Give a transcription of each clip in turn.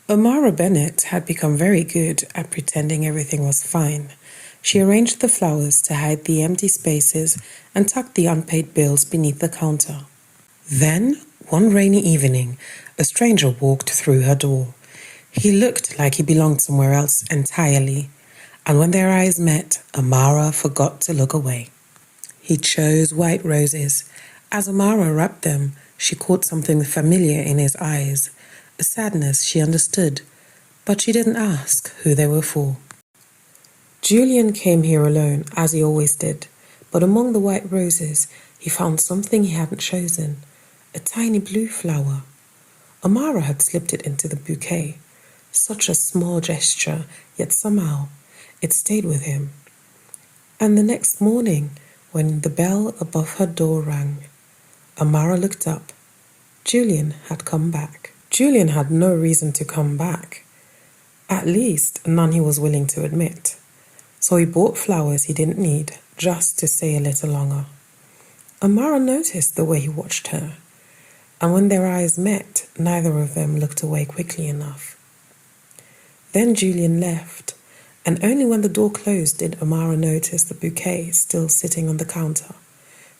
Amara Bennett had become very good at pretending everything was fine. She arranged the flowers to hide the empty spaces and tucked the unpaid bills beneath the counter. Then, one rainy evening, a stranger walked through her door. He looked like he belonged somewhere else entirely, and when their eyes met, Amara forgot to look away. He chose white roses. As Amara wrapped them, she caught something familiar in his eyes, a sadness she understood, but she didn't ask who they were for. Julian came here alone, as he always did, but among the white roses, he found something he hadn't chosen, a tiny blue flower. Amara had slipped it into the bouquet. Such a small gesture, yet somehow it stayed with him. And the next morning, when the bell above her door rang, Amara looked up. Julian had come back. Julian had no reason to come back. At least, none he was willing to admit. So he bought flowers he didn't need, just to stay a little longer. Amara noticed the way he watched her, and when their eyes met, neither of them looked away quickly enough. Then Julian left, and only when the door closed did Amara notice the bouquet still sitting on the counter.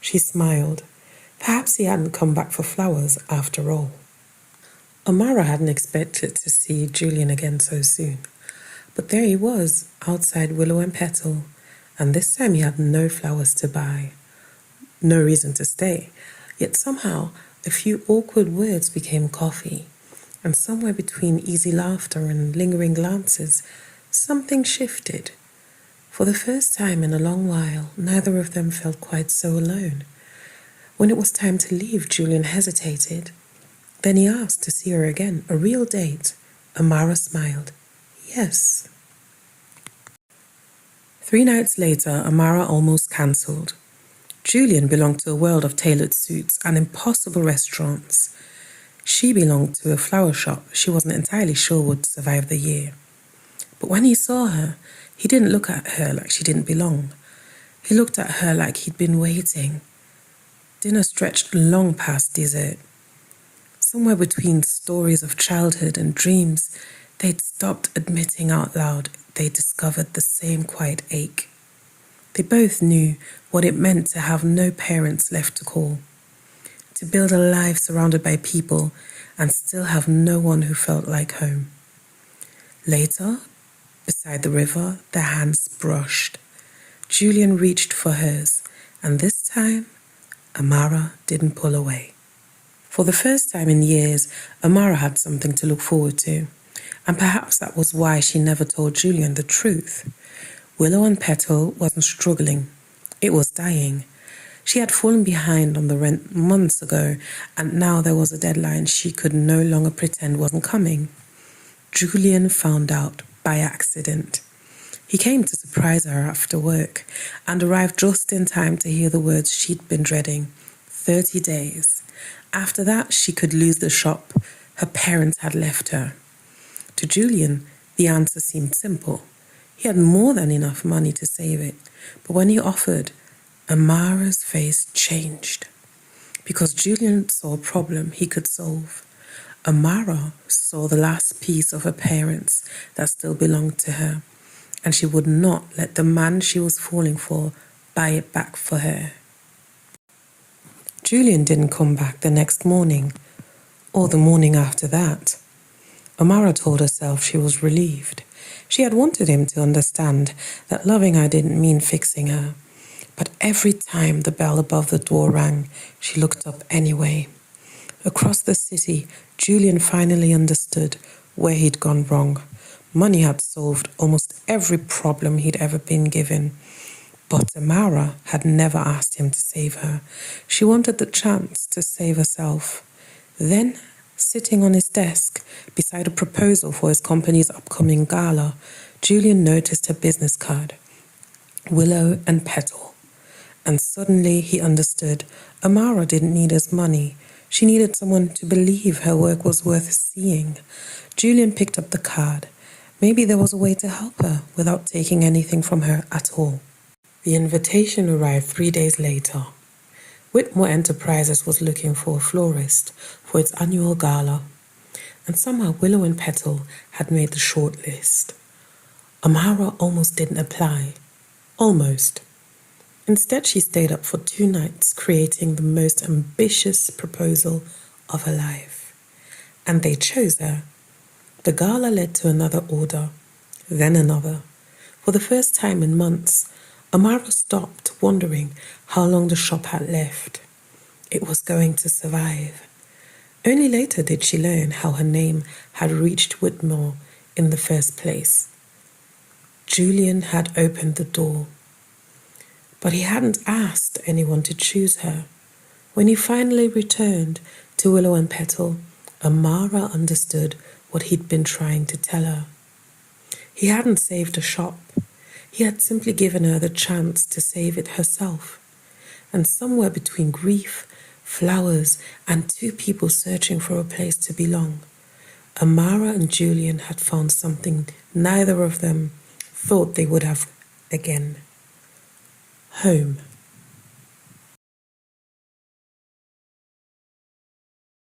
She smiled. Perhaps he hadn't come back for flowers after all. Amara hadn't expected to see Julian again so soon, but there he was, outside Willow Petal, and this time he had no flowers to buy. No reason to stay, yet somehow a few awkward words became coffee, and somewhere between easy laughter and lingering glances, something shifted. For the first time in a long while, neither of them felt quite so alone. When it was time to leave, Julian hesitated. Then he asked to see her again, a real date. Amara smiled. Yes. 3 nights later, Amara almost cancelled. Julian belonged to a world of tailored suits and impossible restaurants. She belonged to a flower shop she wasn't entirely sure would survive the year. But when he saw her, he didn't look at her like she didn't belong. He looked at her like he'd been waiting. Dinner stretched long past dessert. Somewhere between stories of childhood and dreams, they'd stopped admitting out loud they discovered the same quiet ache. They both knew what it meant to have no parents left to call, to build a life surrounded by people and still have no one who felt like home. Later, beside the river, their hands brushed. Julian reached for hers, and this time, Amara didn't pull away. For the first time in years, Amara had something to look forward to, and perhaps that was why she never told Julian the truth. Willow Petal wasn't struggling, it was dying. She had fallen behind on the rent months ago, and now there was a deadline she could no longer pretend wasn't coming. Julian found out by accident. He came to surprise her after work and arrived just in time to hear the words she'd been dreading. 30 days. After that, she could lose the shop. Her parents had left her. To Julian, the answer seemed simple. He had more than enough money to save it. But when he offered, Amara's face changed. Because Julian saw a problem he could solve. Amara saw the last piece of her parents that still belonged to her, and she would not let the man she was falling for buy it back for her. Julian didn't come back the next morning, or the morning after that. Amara told herself she was relieved. She had wanted him to understand that loving her didn't mean fixing her. But every time the bell above the door rang, she looked up anyway. Across the city, Julian finally understood where he'd gone wrong. Money had solved almost every problem he'd ever been given. But Amara had never asked him to save her. She wanted the chance to save herself. Then, sitting on his desk, beside a proposal for his company's upcoming gala, Julian noticed her business card, Willow Petal. And suddenly he understood Amara didn't need his money. She needed someone to believe her work was worth seeing. Julian picked up the card. Maybe there was a way to help her without taking anything from her at all. The invitation arrived 3 days later. Whitmore Enterprises was looking for a florist for its annual gala. and somehow Willow and Petal had made the short list. Amara almost didn't apply. Almost. Instead, she stayed up for 2 nights creating the most ambitious proposal of her life. And they chose her. The gala led to another order, then another. For the first time in months, Amara stopped wondering how long the shop had left. It was going to survive. Only later did she learn how her name had reached Whitmore in the first place. Julian had opened the door. But he hadn't asked anyone to choose her. When he finally returned to Willow and Petal, Amara understood what he'd been trying to tell her. He hadn't saved the shop. He had simply given her the chance to save it herself. And somewhere between grief, flowers, and 2 people searching for a place to belong, Amara and Julian had found something neither of them thought they would have again. Home.